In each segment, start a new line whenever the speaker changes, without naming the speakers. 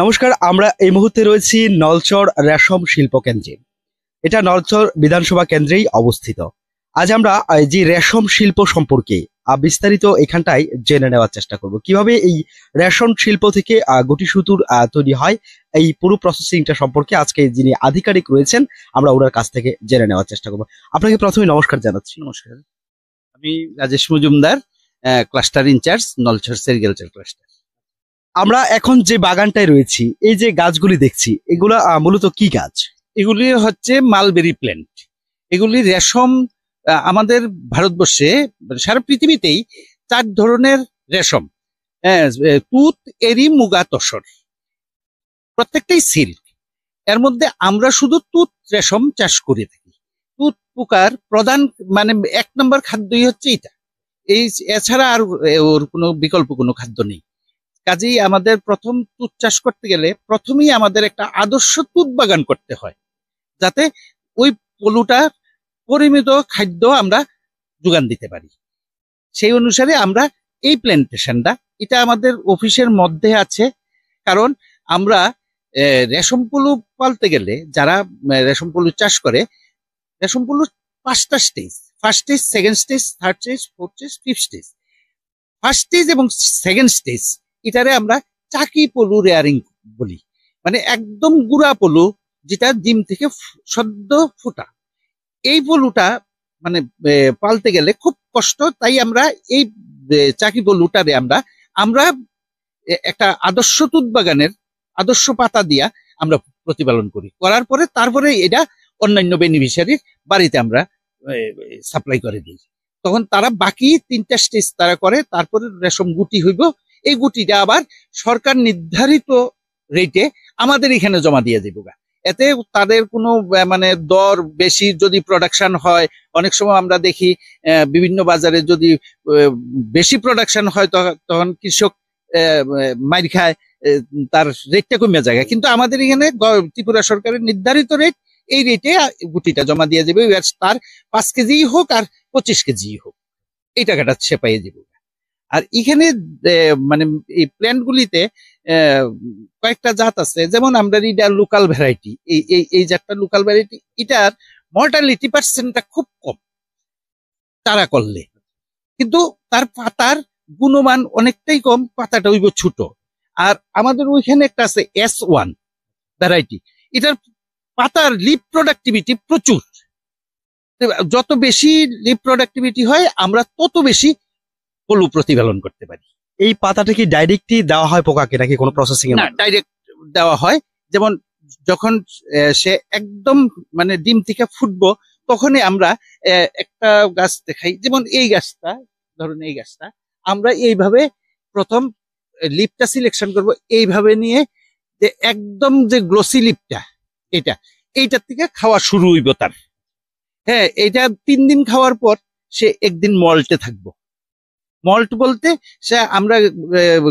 নমস্কার, আমরা এই মুহূর্তে রয়েছি নলচর রেশম শিল্প কেন্দ্রে। এটা নলচর বিধানসভা কেন্দ্রেই অবস্থিত। আজ আমরা যে রেশম শিল্প সম্পর্কে বিস্তারিত এখানটায় জেনে নেওয়ার চেষ্টা করব, কিভাবে এই রেশম শিল্প থেকে গুটি সুতুর তৈরি হয়। এই পুরো প্রসেসিংটা সম্পর্কে আজকে যিনি আধিকারিক রয়েছেন আমরা ওনার কাছ থেকে জেনে নেওয়ার চেষ্টা করব। আপনাকে প্রথমে নমস্কার জানাচ্ছি।
নমস্কার, আমি Rajesh Majumdar, cluster incharge, Nalchar sericulture cluster.
আমরা এখন যে বাগানটায় রয়েছি, এই যে গাছগুলি দেখছি, এগুলা মূলত কি গাছ?
এগুলি হচ্ছে মালবেরি প্ল্যান্ট। এগুলি রেশম আমাদের ভারতবর্ষে, সারা পৃথিবীতেই 4 ধরনের রেশম, তুঁত, এরি, মুগা, তসর, প্রত্যেকটাই সিল্ক। এর মধ্যে আমরা শুধু তুঁত রেশম চাষ করে থাকি। তুঁত পোকার প্রধান এক নম্বর খাদ্যই হচ্ছে এটা। এছাড়া আর ওর কোনো বিকল্প কোনো খাদ্য নেই। কাজেই আমাদের প্রথম তুঁত চাষ করতে গেলে প্রথমেই আমাদের একটা আদর্শ তুঁত বাগান করতে হয়, যাতে ওই পলুটার পরিমিত খাদ্য আমরা যোগান দিতে পারি। সেই অনুসারে আমরা এই প্ল্যান্টেশনটা, এটা আমাদের অফিসের মধ্যে আছে। কারণ আমরা রেশম পলু পালতে গেলে, যারা রেশম পলু চাষ করে, রেশম পলুর 5টা stage: first stage, second stage, third stage, fourth stage, fifth stage. First stage এবং সেকেন্ড স্টেজ এটারে আমরা চাকি পলু রেয়ারিং বলি। মানে একদম গুড়া পলু, যেটা ডিম থেকে সদ্য ফোটা। এই পলুটা পালতে গেলে খুব কষ্ট। তাই আমরা এই চাকি পলুটারে আমরা একটা আদর্শ তুঁত বাগানের আদর্শ পাতা দিয়া আমরা প্রতিপালন করি। করার পরে তারপরে এটা অন্যান্য বেনিফিশিয়ারির বাড়িতে আমরা সাপ্লাই করে দিই। তখন তারা বাকি 3টা স্টেজ তারা করে। তারপরে রেশম গুটি হইব। এই গুটিটা আবার সরকার নির্ধারিত রেটে আমাদের এখানে জমা দিয়ে দিব। এতে তাদের কোনো দর বেশি যদি প্রোডাকশন হয়, অনেক সময় আমরা দেখি বিভিন্ন বাজারে যদি বেশি প্রোডাকশন হয় তখন কৃষক মাইর খায়, তার রেটটা কমে যায়। কিন্তু আমাদের এখানে ত্রিপুরা সরকারের নির্ধারিত রেট, এই রেটে গুটিটা জমা দিয়ে যাবে। তার 5 কেজি হোক আর 25 কেজি হোক, এই টাকাটা সে পাইয়ে যাবে। আর এখানে এই প্ল্যান্টগুলিতে কয়েকটা জাত আছে। যেমন আমরা এটা লোকাল ভ্যারাইটি, এই জাতটা লোকাল ভ্যারাইটি। এটার মর্টালিটি পার্সেন্টটা খুব কম চারা করলে, কিন্তু তার পাতার গুণমান অনেকটাই কম, পাতাটা হইব ছোট। আর আমাদের ওইখানে একটা আছে S1 ভ্যারাইটি। এটার পাতার লিপ প্রোডাক্টিভিটি প্রচুর। যত বেশি লিপ প্রোডাক্টিভিটি হয়, আমরা তত বেশি পলু প্রতিপালন করতে পারি।
এই পাতাটা কি ডাইরেক্টলি দেওয়া হয় পোকাকে, নাকি কোনো প্রসেসিং?
না, ডাইরেক্ট দেওয়া হয়। যেমন যখন সে একদম ডিম থেকে ফুটবো, তখনই আমরা একটা গাছ দেখাই। যেমন এই গাছটা, ধরুন এই গাছটা আমরা এইভাবে প্রথম লিপটা সিলেকশন করব। এইভাবে নিয়ে যে একদম যে গ্লোসি লিপটা, এইটার থেকে খাওয়া শুরু হইব তার। হ্যাঁ, এটা 3 দিন খাওয়ার পর সে একদিন মল্টে থাকবো। মল্ট বলতে সে আমরা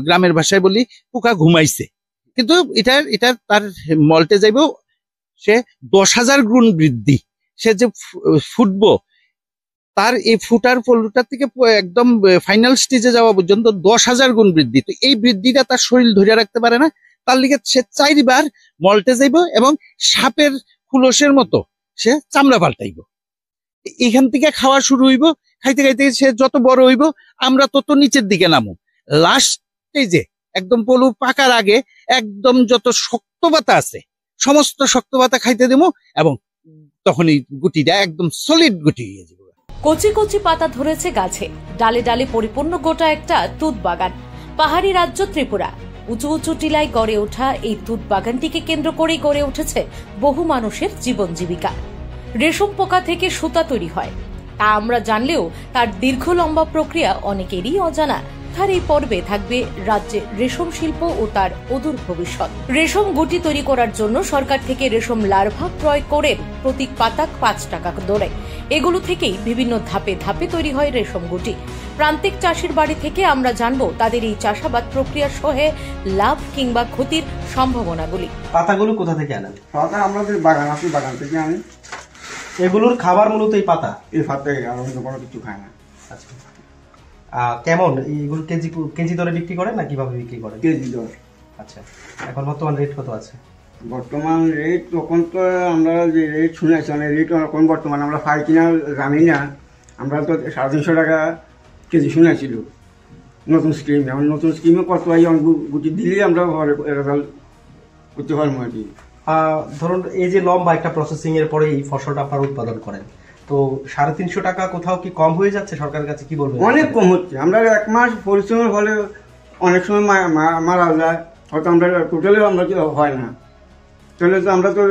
গ্রামের ভাষায় বলি পোকা ঘুমাইছে। কিন্তু এটা তার মল্টে যাইব, সে 10,000 গুণ বৃদ্ধি। সে যে ফুটবো, তার এই ফুটার পলুটার থেকে একদম ফাইনাল স্টেজে যাওয়া পর্যন্ত 10,000 গুণ বৃদ্ধি। তো এই বৃদ্ধিটা তার শরীর ধরে রাখতে পারে না। তার লিগে সে 4 বার মল্টে যাইব এবং সাপের খুলসের মতো সে চামড়া পাল্টাইব। এখান থেকে খাওয়া শুরু হইব। খাইতে খাইতে সে যত বড় হইব, আমরা তত নিচের দিকে নামু। লাস্ট স্টেজে একদম পলু পাকার আগে একদম যত শক্ত পাতা আছে, সমস্ত শক্ত পাতা খাইতে দেবো, এবং তখনই গুটিটা একদম সলিড গুটি হয়ে যাবে।
কচি কচি পাতা ধরেছে গাছে, ডালে ডালে পরিপূর্ণ গোটা একটা তুঁত বাগান। পাহাড়ি রাজ্য ত্রিপুরা, উঁচু উঁচু টিলায় গড়ে ওঠা এই তুঁত বাগানটিকে কেন্দ্র করেই গড়ে উঠেছে বহু মানুষের জীবন জীবিকা। রেশম পোকা থেকে সুতা তৈরি হয়, তা আমরা জানলেও তার দীর্ঘ লম্বা প্রক্রিয়া অনেকেরই অজানা। তার এই পর্বে থাকবে রাজ্যে রেশম শিল্প ও তার অদূর ভবিষ্যৎ। রেশম গুটি তৈরি করার জন্য সরকার থেকে রেশম লার্ভা ক্রয় করে প্রতি পাতা 5 টাকা দরে। এগুলো থেকেই বিভিন্ন ধাপে ধাপে তৈরি হয় রেশম গুটি। প্রান্তিক চাষির বাড়ি থেকে আমরা জানবো তাদের এই চাষাবাদ প্রক্রিয়া সহে লাভ কিংবা ক্ষতির সম্ভাবনাগুলি।
পাতাগুলো কোথা থেকে আনেন?
পাতা আমাদের বাগান থেকে আনি।
এগুলোর খাবার মূলত এই পাতা?
এই পাতা কোনো কিছু খায় না।
আচ্ছা, কেমন এইগুলো কেজি দরে বিক্রি করেন না কিভাবে বিক্রি করেন?
কেজি দর।
আচ্ছা, এখন বর্তমান রেট কত আছে?
বর্তমান রেট তখন তো আমরা যে রেট শুনেছি মানে রেট এখন বর্তমান আমরা পাই কিনা জানি না। আমরা তো 350 টাকা কেজি শুনেছিল নতুন স্কিম। এখন নতুন স্কিমে কত হয় গুটি দিলেই আমরা রেজাল্ট করতে পারবো আর কি।
ধরুন এই যে লম্বা একটা প্রসেসিং এর পরে এই ফসলটা আপনারা উৎপাদন করেন, তো 350 টাকা কোথাও কি কম হয়ে যাচ্ছে? সরকারের কাছে কি বলবেন?
অনেক কম হচ্ছে। আমরা 1 মাস পরিশ্রমের ফলে অনেক সময় মারা যায়, হয়তো আমরা টোটালে আমরা হয় না। তাহলে তো আমরা তো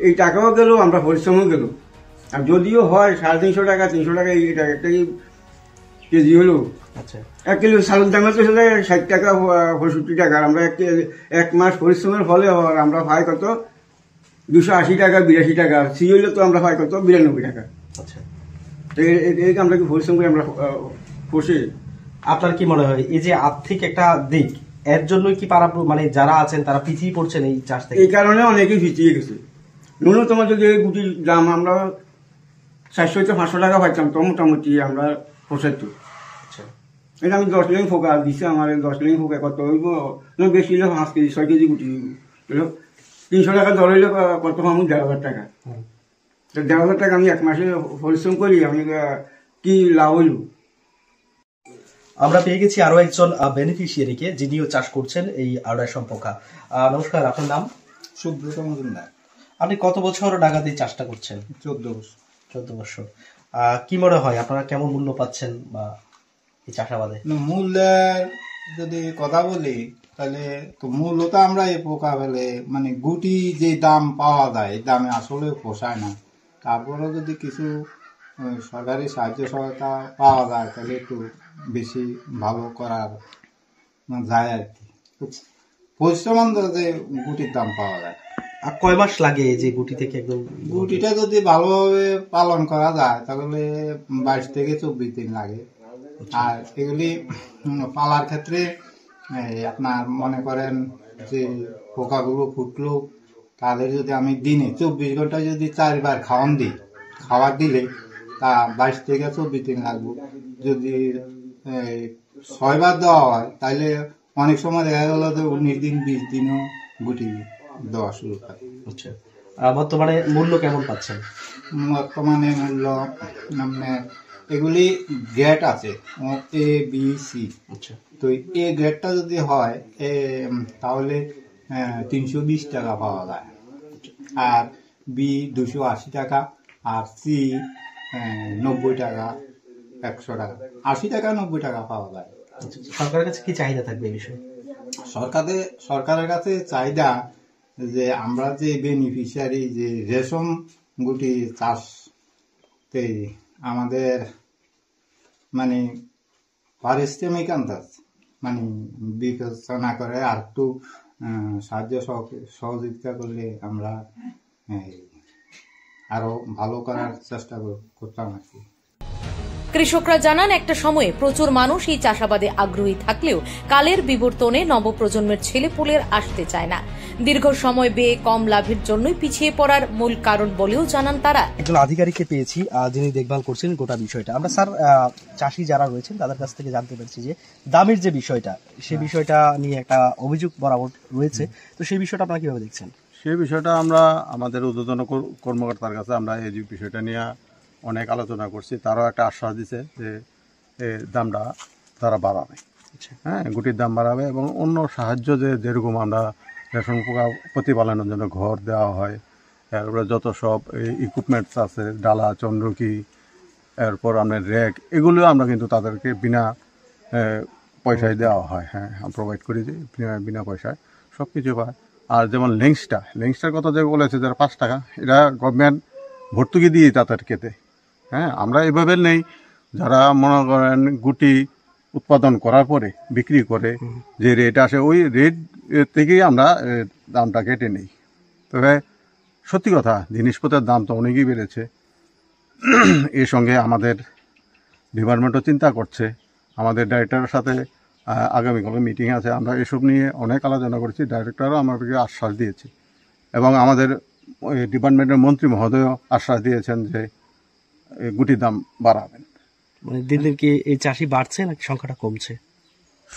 এই টাকাও গেল, আমরা পরিশ্রমও গেল। আর যদিও হয় 350 টাকা 300 টাকা এইটা একটা কেজি হলো।
আচ্ছা,
1 কিলো চালের দামে তো 60 টাকা 65 টাকা। আমরা 1 মাস পরিশ্রমের ফলে আমরা পাই কত 280 টাকা 82 টাকা। সি হইলে তো আমরা পাই কত 92 টাকা।
আচ্ছা,
তো এই আমরা কি পরিশ্রম করে আমরা পোষে।
আপনার কি মনে হয় এই যে আর্থিক একটা দিক, এর জন্যই কি পাড়া মানে যারা আছেন তারা পিছিয়ে পড়ছেন এই চাষ থেকে?
এই কারণে অনেকেই পিছিয়ে গেছে। ন্যূনতম যদি এই গুটির দাম আমরা 400 থেকে 500 টাকা পাইতাম তো মোটামুটি আমরা পোষাইতো।
আচ্ছা,
এটা আমি 10 লাইন ফোকা দিছি, আমার 10 লাইন ফোকা কত হইব বেশি হলে 5 কেজি 6 কেজি গুটি হইব। 300 টাকা দর হইলে কত পাবো 1,500 টাকা। 1,500 টাকা আমি 1 মাসে পরিশ্রম করি, আমি কি লাভ হইল?
আমরা পেয়ে গেছি আরো একজন বেনিফিশিয়ারিকে, যিনিও চাষ করছেন এই রেশম পোকা। নমস্কার, আপনার নাম?
সুব্রত মজুমদার।
আপনি কত বছর নাগাদ এই চাষটা করছেন?
14 বছর।
14 বছর। কি মনে হয় আপনারা কেমন মূল্য পাচ্ছেন বা এই চাষাবাদে?
মূল্যের যদি কথা বলি তাহলে তো মূল্য তো আমরা এই পোকা ফেলে মানে গুটি যে দাম পাওয়া যায় এই দামে আসলে পোষায় না। তারপরেও যদি কিছু সরকারি সাহায্য সহায়তা পাওয়া যায় তাহলে একটু বেশি ভালো করার যায় আর কি। পরিশ্রম যে গুটির দাম পাওয়া যায়।
আর কয় মাস লাগে যে গুটি থেকে একদম?
গুটিটা যদি ভালোভাবে পালন করা যায় তাহলে 22 থেকে 24 দিন লাগে। আর এগুলি পালার ক্ষেত্রে আপনার মনে করেন যে পোকাগুলো ফুটলো তাহলে যদি আমি দিনে 24 ঘন্টা যদি 4 বার খাবার দিলে তা 22 থেকে 24 দিন লাগবে। যদি 6 বার দেওয়া হয় তাহলে অনেক সময় দেখা গেল যে 19 দিন 20 দিনও গুটি দেওয়া শুরু করে।
আচ্ছা, বর্তমানে মূল্য কেমন পাচ্ছেন?
বর্তমানে মূল্য মানে এগুলি গ্রেড আছে A B C।
আচ্ছা,
তো এ গ্রেডটা যদি হয় তাহলে 320 টাকা পাওয়া যায়, আর বি 280 টাকা, আর সি 90 টাকা 100 টাকা 80 টাকা 90 টাকা পাওয়া যায়।
সরকারের কাছে কি চাহিদা থাকবে এই বিষয়ে?
সরকারের কাছে চাহিদা যে আমরা যে বেনিফিশিয়ারি যে রেশম গুটি চাষতে আমাদের মানে পারিশ্রমিক আন্দাজ মানে বিবেচনা করে আর একটু সাহায্য সহযোগিতা করলে আমরা আরো ভালো করার চেষ্টা করতাম আর কি।
কৃষকরা জানান একটা সময়ে প্রচুর মানুষ এই চাষাবাদে আগ্রহী থাকলেও কালের বিবর্তনে নবপ্রজন্মের ছেলেপুলের আসতে চায় না। দীর্ঘ সময় ব্যয়ে কম লাভের জন্যই পিছিয়ে পড়ার মূল কারণ বলেও জানান তারা।
একজন আধিকারিককে পেয়েছি যিনি দেখভাল করছেন গোটা বিষয়টা। আমরা স্যার চাষি যারা রয়েছেন তাদের কাছ থেকে জানতে পেরেছি যে দামের যে বিষয়টা, সেই বিষয়টা নিয়ে একটা অভিযোগ বরাবর রয়েছে, তো সেই বিষয়টা আপনারা কিভাবে দেখছেন?
সেই বিষয়টা আমরা আমাদের ঊর্ধ্বতন কর্মকর্তার কাছে আমরা এই বিষয়টা নিয়ে অনেক আলোচনা করছি। তারাও একটা আশ্বাস দিছে যে দামটা তারা বাড়াবে। হ্যাঁ, গুটির দাম বাড়াবে এবং অন্য সাহায্য যেরকম আমরা রেশম পোকা প্রতিপালনের জন্য ঘর দেওয়া হয়, এরপরে যত সব ইকুইপমেন্টস আছে, ডালা, চন্দ্রকি, এরপর আপনার র্যাক, এগুলো আমরা কিন্তু তাদেরকে বিনা পয়সায় দেওয়া হয়। হ্যাঁ, প্রোভাইড করি যে বিনা পয়সায় সব কিছু পায়। আর যেমন লেংসটার কথা যে বলেছে যারা 5 টাকা, এটা গভর্নমেন্ট ভর্তুকি দিয়ে তাদেরকে দেয়। হ্যাঁ, আমরা এভাবে নেই যারা মনে করেন গুটি উৎপাদন করার পরে বিক্রি করে যে রেট আসে ওই রেট থেকেই আমরা দামটা কেটে নিই। তবে সত্যি কথা, জিনিসপত্রের দাম তো অনেকই বেড়েছে। এর সঙ্গে আমাদের ডিপার্টমেন্টও চিন্তা করছে। আমাদের ডাইরেক্টরের সাথে আগামীকালে মিটিং আছে, আমরা এসব নিয়ে অনেক আলোচনা করেছি। ডাইরেক্টরও আমাদেরকে আশ্বাস দিয়েছে এবং আমাদের ডিপার্টমেন্টের মন্ত্রী মহোদয়ও আশ্বাস দিয়েছেন যে গুটির দাম বাড়াবেন।
মানে দিন দিন কি এই চাষি বাড়ছে নাকি সংখ্যাটা কমছে?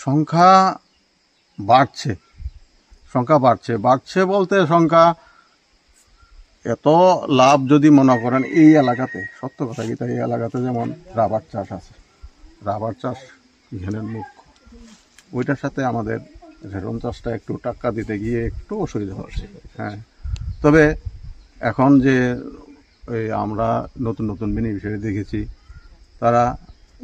সংখ্যা বাড়ছে, সংখ্যা বাড়ছে বলতে সংখ্যা এত লাভ যদি মনে করেন এই এলাকাতে, সত্য কথা কি, এই এলাকাতে যেমন রাবার চাষ আছে, রাবার চাষ এখানে মুখ্য, ওইটার সাথে আমাদের রেশম চাষটা একটু টাক্কা দিতে গিয়ে একটু অসুবিধা হচ্ছে। হ্যাঁ, তবে এখন যে আমরা নতুন নতুন বেনিফিশিয়ারি দেখেছি, তারা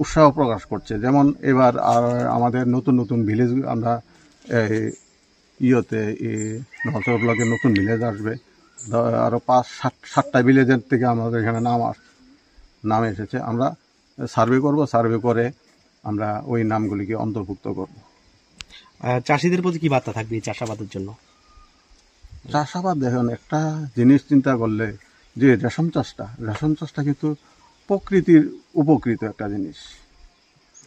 উৎসাহ প্রকাশ করছে। যেমন এবার আর আমাদের নতুন নতুন ভিলেজ, আমরা নলছড় ব্লকে নতুন ভিলেজ আসবে, আরও 5-7টা ভিলেজের থেকে আমাদের এখানে নাম এসেছে। আমরা সার্ভে করব, সার্ভে করে আমরা ওই নামগুলিকে অন্তর্ভুক্ত করব।
চাষিদের প্রতি কি বার্তা থাকবে এই চাষাবাদের জন্য?
চাষাবাদ দেখুন, একটা জিনিস চিন্তা করলে যে রেশম চাষটা কিন্তু প্রকৃতির উপকৃত একটা জিনিস।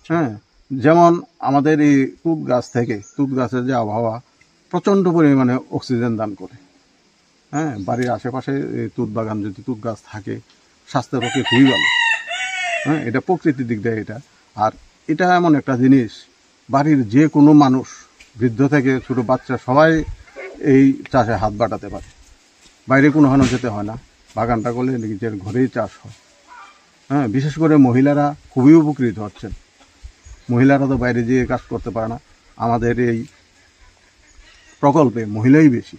হ্যাঁ, যেমন আমাদের এই তুঁত গাছের যে আবহাওয়া প্রচণ্ড পরিমাণে অক্সিজেন দান করে। হ্যাঁ, বাড়ির আশেপাশে তুঁত বাগান যদি তুঁত গাছ থাকে স্বাস্থ্যের পক্ষে খুবই ভালো। হ্যাঁ, এটা প্রকৃতির দিক দিয়ে এটা। আর এটা এমন একটা জিনিস, বাড়ির যে কোনো মানুষ, বৃদ্ধ থেকে ছোট বাচ্চা, সবাই এই চাষে হাত বাটাতে পারে, বাইরে কোনো হানো যেতে হয় না। বাগানটা করলে নিজের ঘরেই চাষ হয়। হ্যাঁ, বিশেষ করে মহিলারা খুবই উপকৃত হচ্ছেন। মহিলারা তো বাইরে যেয়ে কাজ করতে পারে না। আমাদের এই প্রকল্পে মহিলাই বেশি।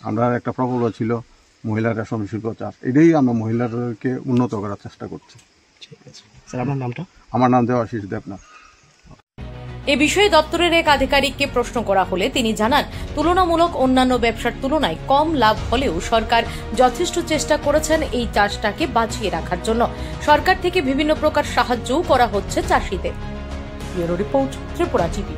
আমরা একটা প্রকল্প ছিল মহিলা রেশম শিল্প চাষ, এটাই আমরা মহিলাদেরকে উন্নত করার চেষ্টা করছি।
ঠিক আছে স্যার, আপনার নামটা?
আমার নাম দেবাশিস দেবনাথ।
এ বিষয়ে দপ্তরের এক আধিকারিককে প্রশ্ন করা হলে তিনি জানান, তুলনামূলক অন্যান্য ব্যবসার তুলনায় কম লাভ হলেও সরকার যথেষ্ট চেষ্টা করেছেন এই চাষটাকে বাঁচিয়ে রাখার জন্য। সরকার থেকে বিভিন্ন প্রকার সাহায্যও করা হচ্ছে চাষিদের। Bureau report, Tripura TV.